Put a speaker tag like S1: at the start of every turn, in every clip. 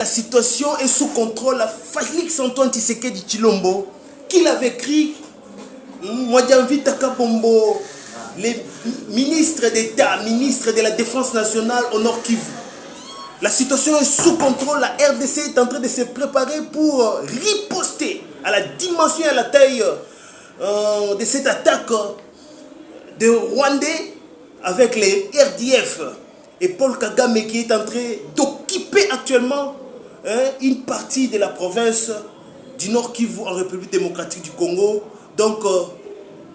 S1: La situation est sous contrôle. Félix Antoine Tshisekedi Tshilombo, qui l'avait écrit, Mwadiamvita Kabombo, les ministres d'État, ministres de la Défense nationale au Nord Kivu. La situation est sous contrôle. La RDC est en train de se préparer pour riposter à la dimension et à la taille de cette attaque de Rwandais avec les RDF et Paul Kagame qui est en train d'occuper actuellement une partie de la province du Nord Kivu en République démocratique du Congo. Donc,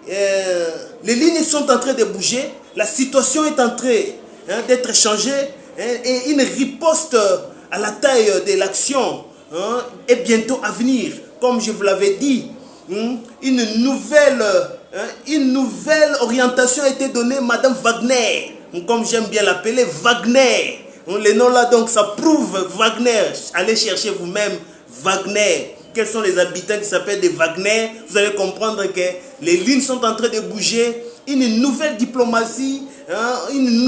S1: les lignes sont en train de bouger, la situation est en train d'être changée et une riposte à la taille de l'action est bientôt à venir. Comme je vous l'avais dit, une nouvelle orientation a été donnée, Madame Wagner, comme j'aime bien l'appeler, Wagner. Les noms là, donc ça prouve Wagner. Allez chercher vous-même Wagner. Quels sont les habitants qui s'appellent des Wagner? Vous allez comprendre que les lignes sont en train de bouger. Une nouvelle diplomatie, une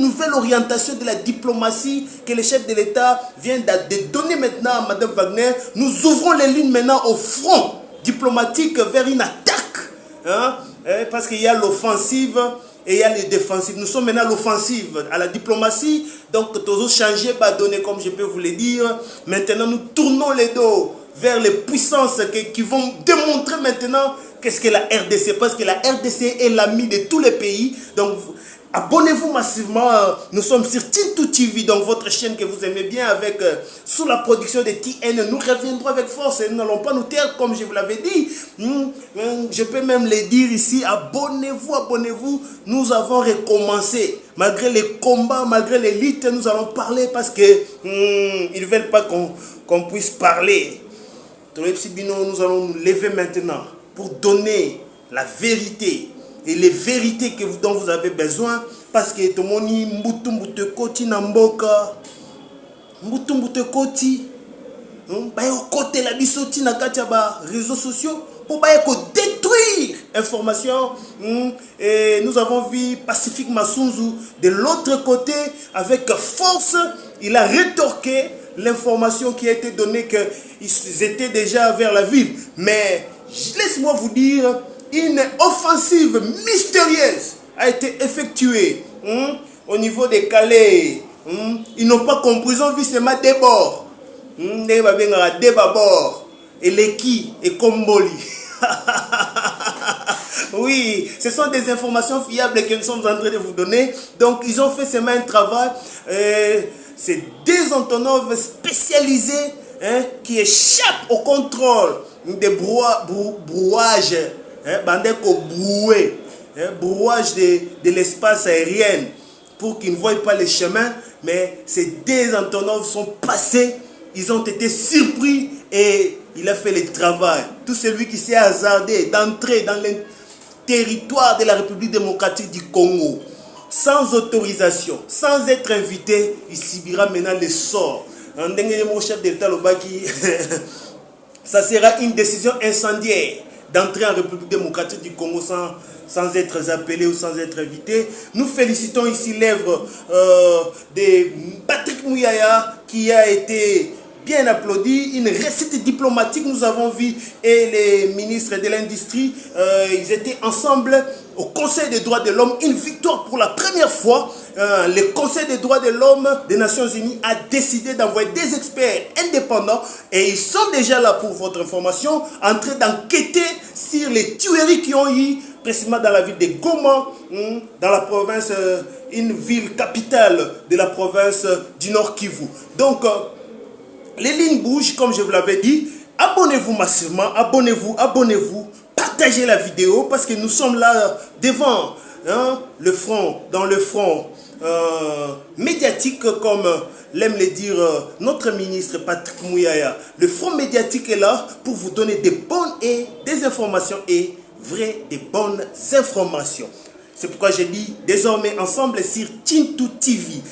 S1: nouvelle orientation de la diplomatie que le chef de l'État vient de donner maintenant à Madame Wagner. Nous ouvrons les lignes maintenant au front diplomatique vers une attaque. Parce qu'il y a l'offensive et il y a les défensives. Nous sommes maintenant à l'offensive, à la diplomatie. Donc, tous changer, donner comme je peux vous le dire. Maintenant, nous tournons les dos vers les puissances qui vont démontrer maintenant qu'est-ce que la RDC. Parce que la RDC est l'ami de tous les pays. Donc, abonnez-vous massivement. Nous sommes sur Tintou TV, donc votre chaîne que vous aimez bien, avec sous la production de TN. Nous reviendrons avec force et nous n'allons pas nous taire comme je vous l'avais dit. Je peux même le dire ici, abonnez-vous, abonnez-vous. Nous avons recommencé. Malgré les combats, malgré les luttes, nous allons parler parce que ils ne veulent pas qu'on puisse parler. Nous allons nous lever maintenant pour donner la vérité. Et les vérités dont vous avez besoin, parce que tout le monde dit mbutu koti na mboka, mbutu koti, côté la bisoti na katia ba réseaux sociaux pour détruire information. Et nous avons vu Pacifique Massunzu de l'autre côté avec force, il a rétorqué l'information qui a été donnée qu'ils étaient déjà vers la ville. Mais laisse-moi vous dire, une offensive mystérieuse a été effectuée au niveau des Calais. Ils n'ont pas compris, ils ont vu seulement des bords. Des bords. Et Leki et Komboli. Oui, ce sont des informations fiables que nous sommes en train de vous donner. Donc, ils ont fait seulement un travail. C'est des Antonov spécialisés qui échappent au contrôle des brouages. Brouage de l'espace aérien pour qu'ils ne voient pas les chemins, mais ces deux Antonov sont passés, ils ont été surpris et il a fait le travail. Tout celui qui s'est hasardé d'entrer dans le territoire de la République démocratique du Congo sans autorisation, sans être invité, il subira maintenant le sort. Mon chef d'État Lobaki, ça sera une décision incendiaire d'entrer en République démocratique du Congo sans être appelé ou sans être invité. Nous félicitons ici l'œuvre de Patrick Mouyaya qui a été bien applaudi. Une réussite diplomatique, nous avons vu, et les ministres de l'Industrie, ils étaient ensemble au Conseil des droits de l'homme. Une victoire pour la première fois. Le Conseil des droits de l'homme des Nations Unies a décidé d'envoyer des experts indépendants et ils sont déjà là pour votre information, en train d'enquêter sur les tueries qui ont eu précisément dans la ville de Goma, dans la province, une ville capitale de la province du Nord Kivu. Donc, les lignes bougent, comme je vous l'avais dit. Abonnez-vous massivement, abonnez-vous, partagez la vidéo parce que nous sommes là devant le front, dans le front médiatique, comme l'aime le dire notre ministre Patrick Mouyaya. Le front médiatique est là pour vous donner des bonnes et des informations et vraies, des bonnes informations. C'est pourquoi je dis désormais ensemble sur Tintou TV.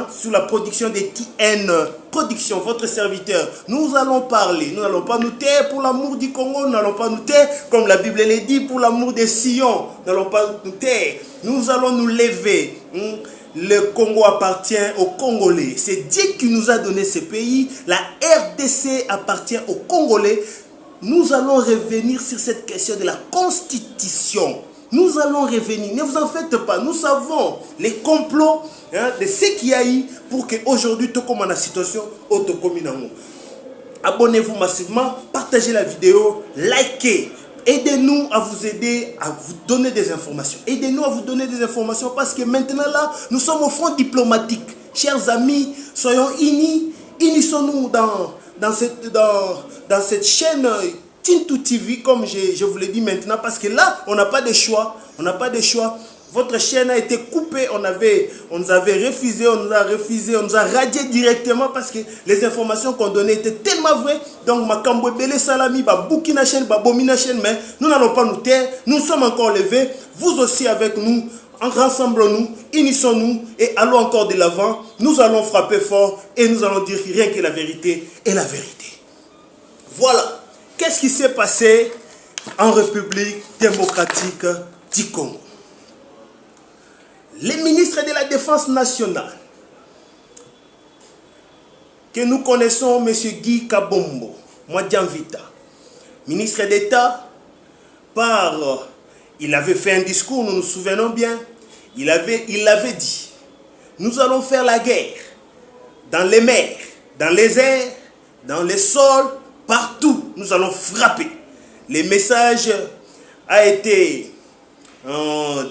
S1: Sous la production de TN Production, votre serviteur, nous allons parler, nous n'allons pas nous taire pour l'amour du Congo, nous n'allons pas nous taire, comme la Bible le dit, pour l'amour des Sion, nous n'allons pas nous taire, nous allons nous lever, le Congo appartient aux Congolais. C'est Dieu qui nous a donné ce pays. La RDC appartient aux Congolais. Nous allons revenir sur cette question de la constitution. Nous allons revenir. Ne vous en faites pas. Nous savons les complots de ce qu'il y a eu pour qu'aujourd'hui, tout comme la situation, abonnez-vous massivement, partagez la vidéo, likez. Aidez-nous à vous aider, à vous donner des informations. Aidez-nous à vous donner des informations parce que maintenant là, nous sommes au front diplomatique. Chers amis, soyons unis. Unissons-nous dans cette chaîne Tintou TV, comme je vous l'ai dit maintenant, parce que là, on n'a pas de choix. On n'a pas de choix. Votre chaîne a été coupée, on nous avait refusé, on nous a radié directement parce que les informations qu'on donnait étaient tellement vraies. Donc, Makambo Bele Salami, Boukina chaîne, Bomina chaîne, mais nous n'allons pas nous taire, nous sommes encore levés, vous aussi avec nous, rassemblons-nous, unissons-nous et allons encore de l'avant. Nous allons frapper fort et nous allons dire rien que la vérité est la vérité. Voilà, qu'est-ce qui s'est passé en République démocratique du Congo? Les ministres de la Défense nationale, que nous connaissons, M. Guy Kabombo, Mwadianvita, ministre d'État, il avait fait un discours, nous nous souvenons bien, il avait dit, nous allons faire la guerre dans les mers, dans les airs, dans les sols, partout, nous allons frapper. Le message a été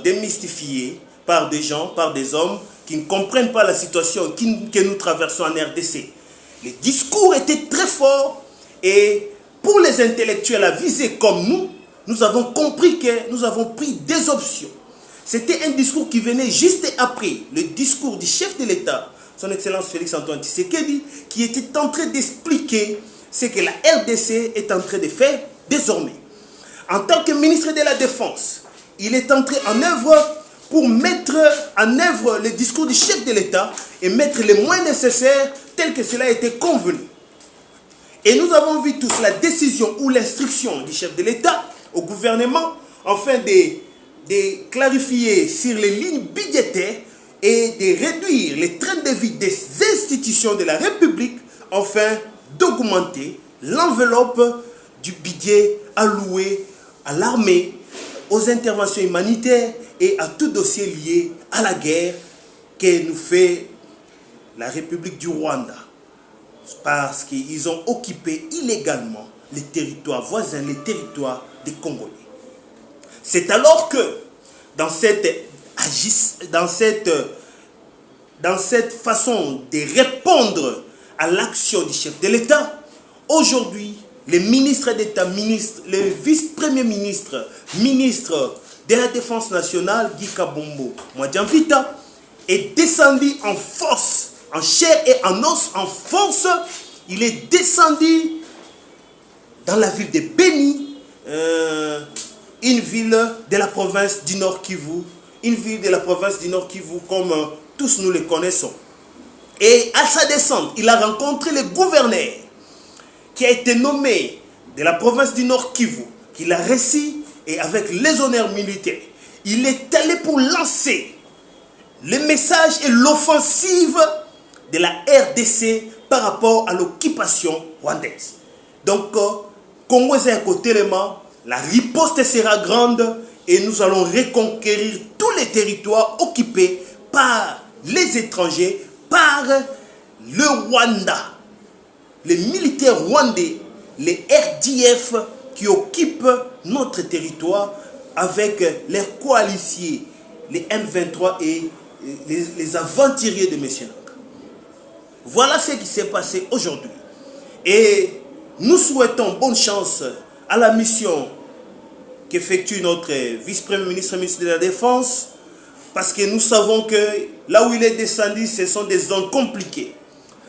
S1: démystifié par des gens, par des hommes qui ne comprennent pas la situation que nous traversons en RDC. Les discours étaient très forts et pour les intellectuels avisés comme nous avons compris que nous avons pris des options. C'était un discours qui venait juste après le discours du chef de l'État, son Excellence Félix-Antoine Tshisekedi, qui était en train d'expliquer ce que la RDC est en train de faire désormais. En tant que ministre de la Défense, il est entré en œuvre pour mettre en œuvre le discours du chef de l'État et mettre les moyens nécessaires tels que cela a été convenu. Et nous avons vu tous la décision ou l'instruction du chef de l'État au gouvernement afin de clarifier sur les lignes budgétaires et de réduire les trains de vie des institutions de la République afin d'augmenter l'enveloppe du budget alloué à l'armée, aux interventions humanitaires et à tout dossier lié à la guerre que nous fait la République du Rwanda. Parce qu'ils ont occupé illégalement les territoires voisins, les territoires des Congolais. C'est alors que dans cette façon de répondre à l'action du chef de l'État, aujourd'hui, les ministres d'État, le vice-premier ministre, ministre de la Défense nationale, Guy Kabombo Mwadianvita, est descendu en force, en chair et en os, en force. Il est descendu dans la ville de Beni, une ville de la province du Nord Kivu, comme tous nous le connaissons. Et à sa descente, il a rencontré le gouverneur qui a été nommé de la province du Nord Kivu, qu'il a reçu et avec les honneurs militaires. Il est allé pour lancer le message et l'offensive de la RDC par rapport à l'occupation rwandaise. Donc, Congo est à côté de moi, la riposte sera grande et nous allons reconquérir tous les territoires occupés par les étrangers, par le Rwanda. Les militaires rwandais, les RDF qui occupent notre territoire avec leurs coalitiers, les M23 et les aventuriers de M. Nanga. Voilà ce qui s'est passé aujourd'hui. Et nous souhaitons bonne chance à la mission qu'effectue notre vice-premier ministre, ministre de la Défense, parce que nous savons que là où il est descendu, ce sont des zones compliquées.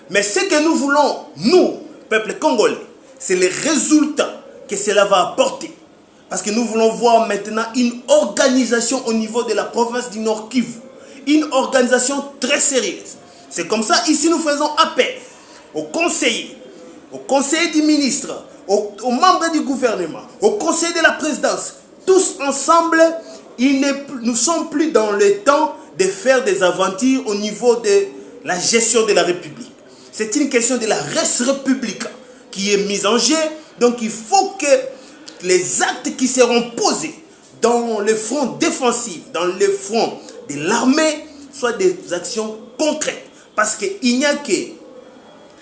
S1: Mais ce que nous voulons, nous, peuple congolais, c'est les résultats que cela va apporter. Parce que nous voulons voir maintenant une organisation au niveau de la province du Nord Kivu. Une organisation très sérieuse. C'est comme ça, ici nous faisons appel aux conseillers du ministre, aux membres du gouvernement, aux conseillers de la présidence. Tous ensemble, nous ne sommes plus dans le temps de faire des aventures au niveau de la gestion de la République. C'est une question de la res publica qui est mise en jeu. Donc il faut que les actes qui seront posés dans le front défensif, dans le front de l'armée, soient des actions concrètes. Parce qu'il n'y a que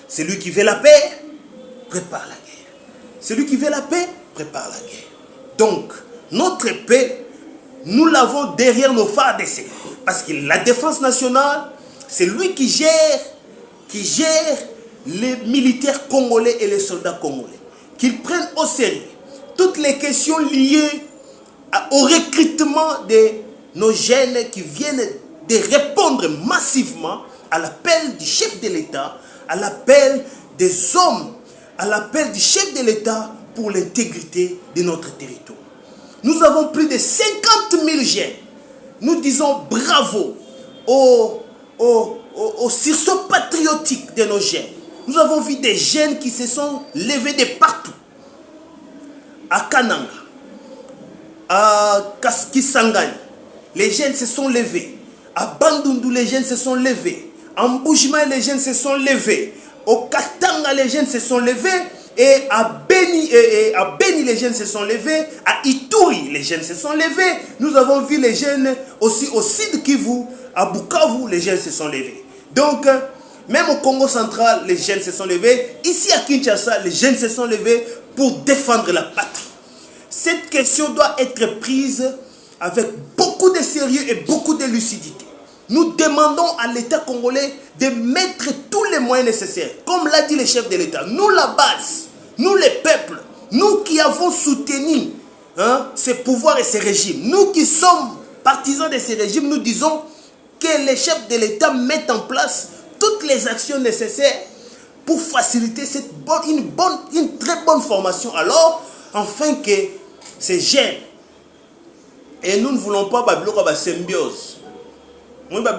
S1: celui qui veut la paix, prépare la guerre. Celui qui veut la paix, prépare la guerre. Donc, notre paix, nous l'avons derrière nos phares d'essai. Parce que la défense nationale, c'est lui qui gère les militaires congolais et les soldats congolais. Qu'ils prennent au sérieux toutes les questions liées au recrutement de nos jeunes qui viennent de répondre massivement à l'appel du chef de l'État, à l'appel des hommes, à l'appel du chef de l'État pour l'intégrité de notre territoire. Nous avons plus de 50 000 jeunes. Nous disons bravo au sursaut patriotique de nos jeunes. Nous avons vu des jeunes qui se sont levés de partout. À Kananga, à Kisangani, les jeunes se sont levés. À Bandundu, les jeunes se sont levés. À Mbushima, les jeunes se sont levés. Au Katanga, les jeunes se sont levés. Et à Beni, les jeunes se sont levés. À Ituri, les jeunes se sont levés. Nous avons vu les jeunes aussi au Sud Kivu, à Bukavu, les jeunes se sont levés. Donc, même au Congo central, les jeunes se sont levés. Ici à Kinshasa, les jeunes se sont levés pour défendre la patrie. Cette question doit être prise avec beaucoup de sérieux et beaucoup de lucidité. Nous demandons à l'État congolais de mettre tous les moyens nécessaires. Comme l'a dit le chef de l'État, nous la base, nous les peuples, nous qui avons soutenu ces pouvoirs et ces régimes, nous qui sommes partisans de ces régimes, nous disons que les chefs de l'État mettent en place toutes les actions nécessaires pour faciliter une très bonne formation. Alors, afin que ces jeunes, et nous ne voulons pas la symbiose. Moi, je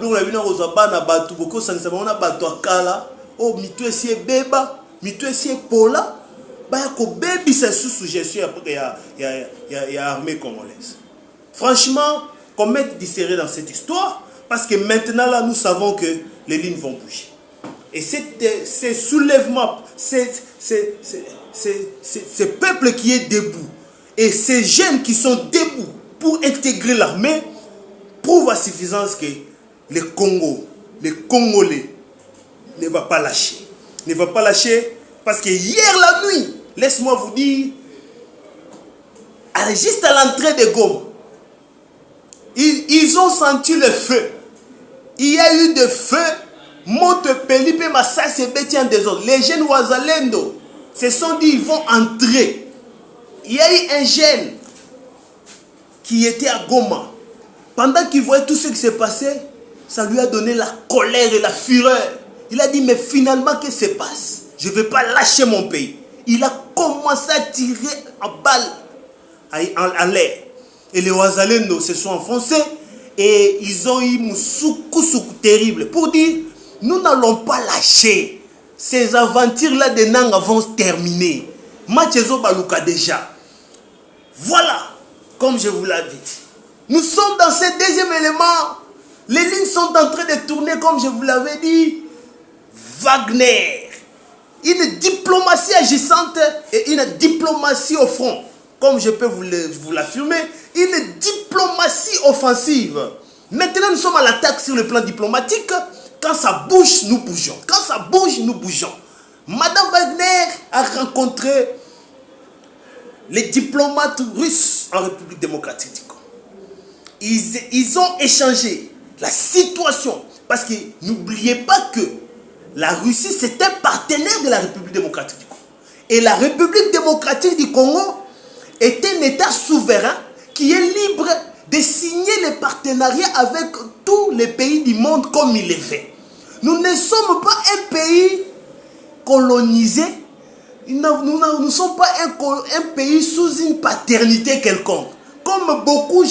S1: armée congolaise. Franchement, qu'on mette du sérieux dans cette histoire, parce que maintenant, là, nous savons que les lignes vont bouger. Et ces soulèvements, ces peuples qui est debout, et ces jeunes qui sont debout pour intégrer l'armée, prouvent à suffisance que le Congo, les Congolais, ne va pas lâcher. Ne va pas lâcher parce que hier la nuit, laisse-moi vous dire, juste à l'entrée de Goma, ils ont senti le feu. Il y a eu de feu, Monte Pelipe, Massas et Bétian des autres. Les jeunes Ouazalendo se sont dit ils vont entrer. Il y a eu un jeune qui était à Goma. Pendant qu'il voyait tout ce qui s'est passé, ça lui a donné la colère et la fureur. Il a dit, mais finalement, qu'est-ce qui se passe? Je ne vais pas lâcher mon pays. Il a commencé à tirer en balle en l'air. Et les Ouazalendo se sont enfoncés et ils ont eu un soukou terrible pour dire, nous n'allons pas lâcher. Ces aventures-là de Nanga vont se terminer. Machezo Baluka déjà. Voilà, comme je vous l'avais dit. Nous sommes dans ce deuxième élément. Les lignes sont en train de tourner, comme je vous l'avais dit. Wagner. Une diplomatie agissante et une diplomatie au front. Comme je peux vous l'affirmer, une diplomatie offensive. Maintenant, nous sommes à l'attaque sur le plan diplomatique. Quand ça bouge, nous bougeons. Quand ça bouge, nous bougeons. Madame Wagner a rencontré les diplomates russes en République démocratique du Congo. Ils ont échangé la situation. Parce que n'oubliez pas que la Russie, c'est un partenaire de la République démocratique du Congo. Et la République démocratique du Congo est un État souverain qui est libre de signer les partenariats avec tous les pays du monde comme il le fait. Nous ne sommes pas un pays colonisé. Nous ne sommes pas un pays sous une paternité quelconque. Comme beaucoup,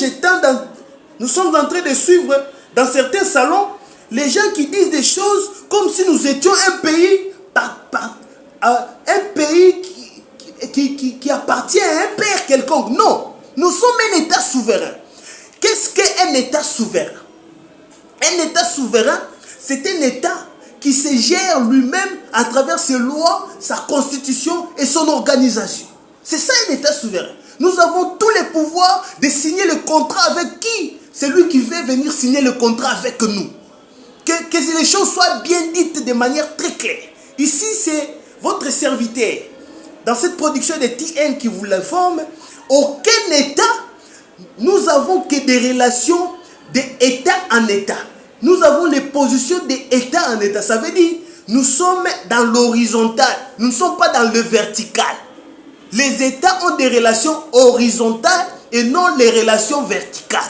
S1: nous sommes en train de suivre dans certains salons les gens qui disent des choses comme si nous étions un pays, qui appartient à un père quelconque. Non, nous sommes un État souverain. Qu'est-ce qu'un État souverain? Un État souverain, c'est un État qui se gère lui-même à travers ses lois, sa constitution et son organisation. C'est ça un État souverain. Nous avons tous les pouvoirs de signer le contrat avec qui? C'est lui qui veut venir signer le contrat avec nous. Que les choses soient bien dites de manière très claire. Ici, c'est votre serviteur. Dans cette production de TN qui vous l'informe, aucun État, nous avons que des relations d'État en État. Nous avons les positions d'État en État. Ça veut dire, nous sommes dans l'horizontal, nous ne sommes pas dans le vertical. Les États ont des relations horizontales et non les relations verticales.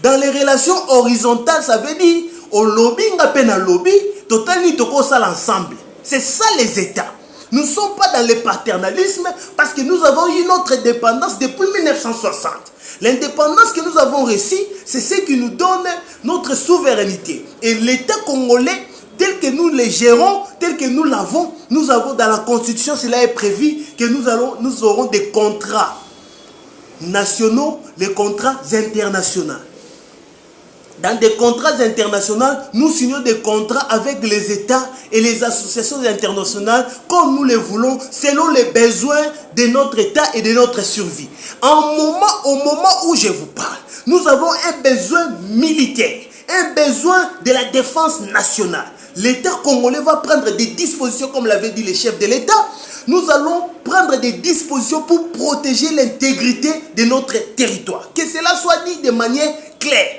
S1: Dans les relations horizontales, ça veut dire, au lobby, on appelle un lobby, total ni toko ça l'ensemble. C'est ça les États. Nous ne sommes pas dans le paternalisme parce que nous avons eu notre indépendance depuis 1960. L'indépendance que nous avons reçue, c'est ce qui nous donne notre souveraineté. Et l'État congolais, tel que nous le gérons, tel que nous l'avons, nous avons dans la Constitution, cela est prévu que nous aurons des contrats nationaux, les contrats internationaux. Dans des contrats internationaux, nous signons des contrats avec les États et les associations internationales comme nous le voulons, selon les besoins de notre État et de notre survie. Au moment où je vous parle, nous avons un besoin militaire, un besoin de la défense nationale. L'État congolais va prendre des dispositions, comme l'avait dit le chef de l'État. Nous allons prendre des dispositions pour protéger l'intégrité de notre territoire. Que cela soit dit de manière claire.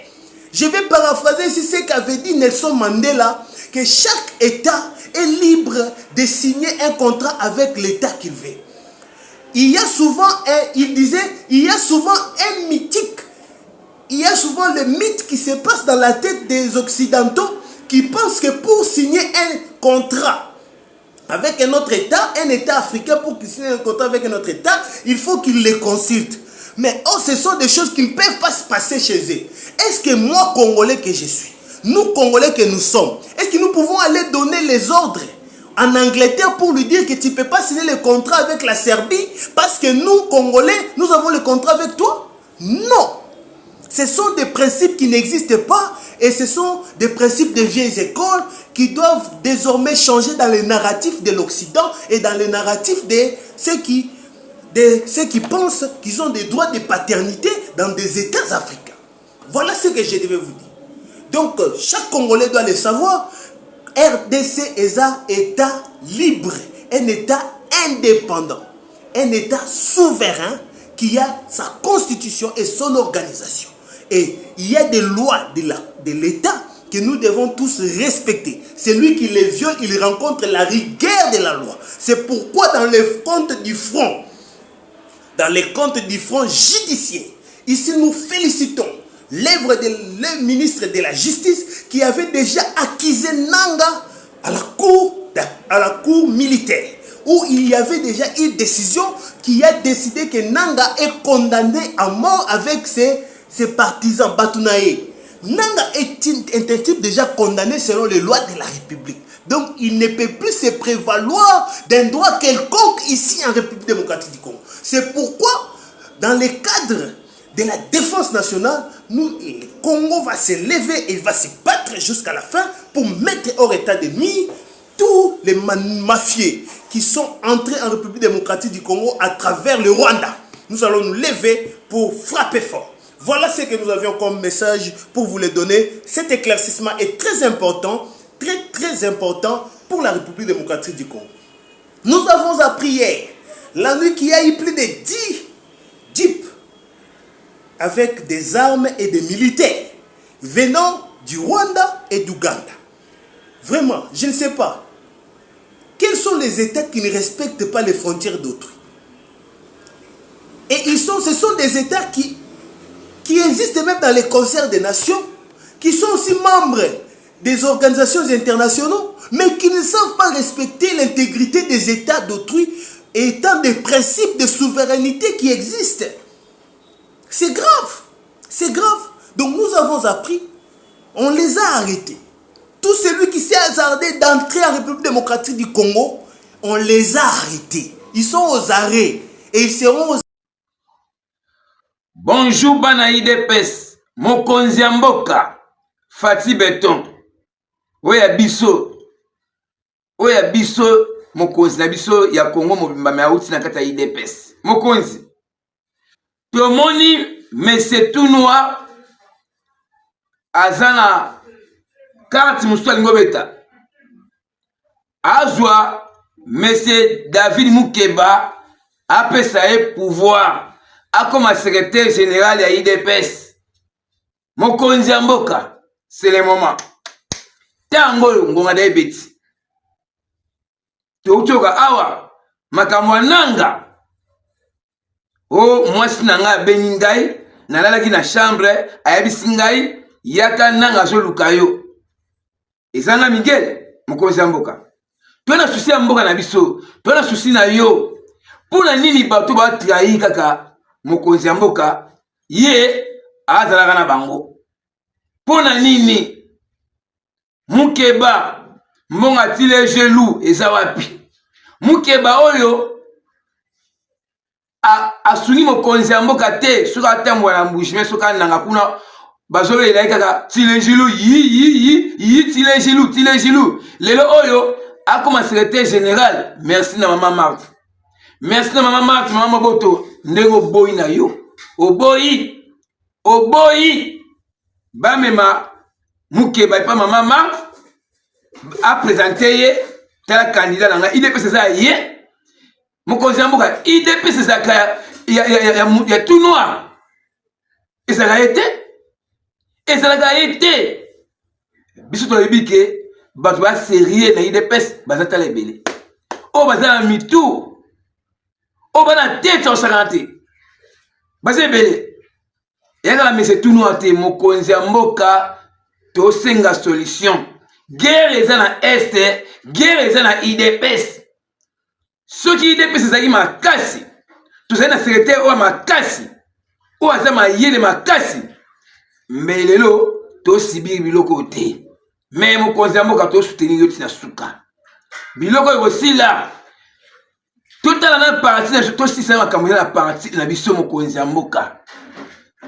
S1: Je vais paraphraser ici ce qu'avait dit Nelson Mandela, que chaque État est libre de signer un contrat avec l'État qu'il veut. Il y a souvent un mythique, il y a souvent le mythe qui se passe dans la tête des Occidentaux qui pensent que pour signer un contrat avec un autre État, un État africain, pour qu'il signe un contrat avec un autre État, il faut qu'il les consulte. Mais ce sont des choses qui ne peuvent pas se passer chez eux. Est-ce que moi, Congolais que je suis, nous, Congolais que nous sommes, est-ce que nous pouvons aller donner les ordres en Angleterre pour lui dire que tu ne peux pas signer le contrat avec la Serbie parce que nous, Congolais, nous avons le contrat avec toi? Non. Ce sont des principes qui n'existent pas et ce sont des principes de vieilles écoles qui doivent désormais changer dans les narratifs de l'Occident et dans les narratifs de ceux qui pensent qu'ils ont des droits de paternité dans des États africains. Voilà ce que je devais vous dire. Donc, chaque Congolais doit le savoir. RDC est un État libre, un État indépendant, un État souverain qui a sa constitution et son organisation. Et il y a des lois de l'État que nous devons tous respecter. Celui qui les viole, il rencontre la rigueur de la loi. C'est pourquoi dans les comptes du front, judiciaire, ici nous félicitons l'œuvre du ministre de la Justice qui avait déjà accusé Nanga à la cour militaire, où il y avait déjà une décision qui a décidé que Nanga est condamné à mort avec ses partisans Batunaye. Nanga est un type déjà condamné selon les lois de la République. Donc il ne peut plus se prévaloir d'un droit quelconque ici en République démocratique du Congo. C'est pourquoi, dans le cadre de la défense nationale, le Congo va se lever et il va se battre jusqu'à la fin pour mettre hors état de nuire tous les mafieux qui sont entrés en République démocratique du Congo à travers le Rwanda. Nous allons nous lever pour frapper fort. Voilà ce que nous avions comme message pour vous le donner. Cet éclaircissement est très important, très important pour la République démocratique du Congo. Nous avons appris hier, la nuit, qu'il y a eu plus de 10 jeeps avec des armes et des militaires venant du Rwanda et d'Ouganda. Vraiment, je ne sais pas. Quels sont les États qui ne respectent pas les frontières d'autrui? Et ce sont des États qui existent même dans les concerts des nations, qui sont aussi membres des organisations internationales, mais qui ne savent pas respecter l'intégrité des États d'autrui, étant des principes de souveraineté qui existent. C'est grave. C'est grave. Donc nous avons appris, on les a arrêtés. Tout celui qui s'est hasardé d'entrer en République démocratique du Congo, on les a arrêtés. Ils sont aux arrêts et ils seront aux...
S2: Bonjour Banaïde Pes, Mokonzi Mboka, Fati Beton. oya biso mokonzi na biso ya Congo mobimba me auti na kati ya IDPS mokonzi tomoni Monsieur Tout Noir aza na carte mosusu alingi beta azwa Monsieur David Mukeba apesa ye pouvoir akoma secrétaire général ya IDPS mokonzi ya mboka c'est le moment tango ngonga da ebeti tochoka awa makambo nanga o mwasi na nga beni ngai nalalaki na chambre ayebisi ngai yaka nanga azoluka yo ezanga Miguel mokonzi ya mboka tona susi ya mboka na biso tona susi na yo pona nini bato batrahi kaka mokonzi ya mboka ye azalaka na bango pona nini Mukeba mbonga tile gelou eza wapi Mukeba oyo asuni mokonzi ya mboka te soka atambwa na mbushime soka nanga kuna bazolela kaka tile gelou yi tile gelou lelo oyo akoma secrétaire général merci na mama Marthe merci na mama Marthe mama Boto ndenge oboyi na yo oboyi bamema Mukeba epa mama Marthe a présenté ye tala candidat nanga IDPS ça ye mokonzi ya mboka IDPS ça ya Tout Noir et ça a été biso to ebike bato ba sérieux na IDPS bazata lebele o bazana mitu o bana tête en 50 bazebele yaka Monsieur Tout Noir te mokonzi ya mboka to senga solution guerre eza na este guerre eza na IDPS soki IDPS ezaki makasi tozali na secrétaire oyo makasi oyo aza mayele makasi mbelelo tosibiri biloko te me mokonzi ya mboka tosoutenir yo tina suka biloko ekosila totala na parti na tosisa makambo na parti na biso mokonzi ya mboka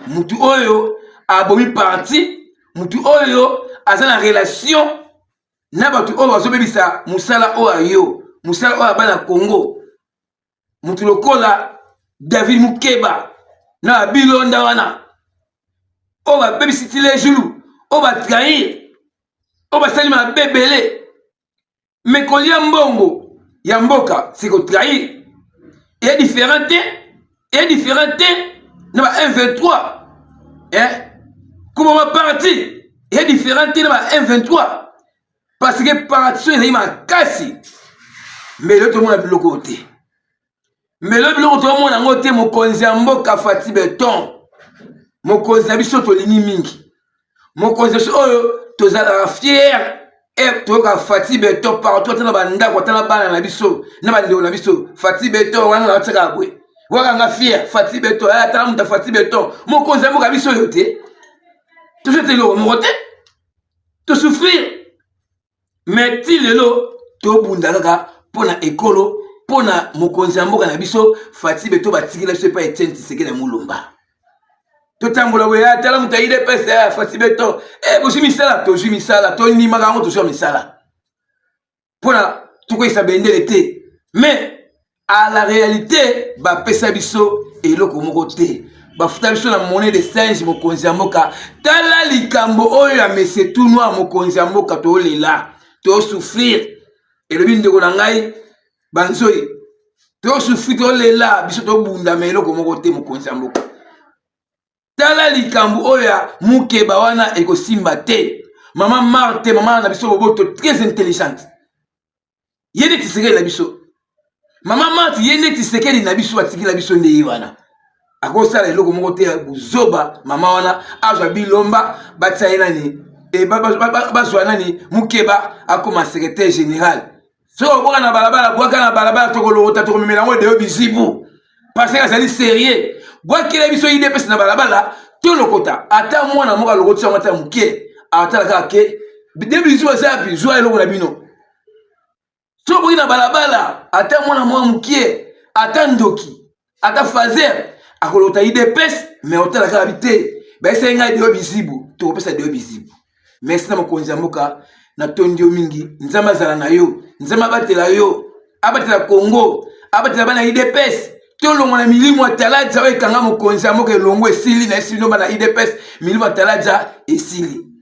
S2: mutu oyo abomi parti mutu oyo aza na relation na bato oyo bazobebisa musala oyo yo musala oyo bana Congo mutu lokola David Mukeba na bilonda wana oyo babebisi tile julu oyo batrahir oyo basali mabebele me kolia mbongo ya mboka c'est kotrahir et différent na ba 123 comme ma parti et différent na ba 123 parce que parti ezali makasi mais le tomona biloko te mais le biloko tomona ngo te mokonzi ya mboka Fati Beton mokonzi na biso tolingi mingi mokonzi oyo tozalaka fier et toyoka Fati Beton partout atana bandako atana bana na biso na bandeko na biso Fati Beton wana na tsaka bwe wakanga fier Fati Beton atana muta Fati Beton mokonzi ya mboka biso yo te tosete lo mokote to souffrir mais ti lelo to bunda kaka pona ekolo pona mokonzi ya mboka na biso Fati Beton batikila biso pa Etienne Tshisekedi na Mulumba to tambola we atala muta IDPS Fati Beton bosi misala to ju misala to ni magango to jo misala pona to ko isa bendele te mais à la réalité ba pesa biso eloko moko te bafuta biso na monnaie de singe mokonzi ya mboka tala likambo oyo ya Monsieur Tout Noir mokonzi ya mboka to lela to souffrir et le binde ko na ngai banzoi to souffrir to lela biso to bunda melo ko moko te mokonzi ya mboka tala likambo oyo ya Mukeba wana ekosimba te mama Marthe mama na biso boboto très intelligente yene Tshisekedi na biso mama Marthe yene Tshisekedi na biso atikila biso nde wana akosala eloko moko te buzoba mama wana azwa bilomba batia nani et bazwa nani Mukeba akoma secrétaire général so boka na balabala tokolota tokomemela ngo de bizibu parce que ça dit sérieux boakela biso IDPS na balabala to lokota ata mwana moka lokoti ngata muke atala kaka ke de bizibu zapi zwa eloko na bino so boki na balabala ata mwana moka muke ata ndoki ata fazer akolota IDPS mais otala kaka bite ba esenga de bizibu to kopesa de bizibu merci na mokonzi ya mboka na tondi yo mingi nzambe azala na yo nzambe abatela yo abatela Congo abatela bana IDPS tolongo na milimo atalaja oyo ekanga mokonzi ya moko elongo esili na esili no bana IDPS milimo atalaja esili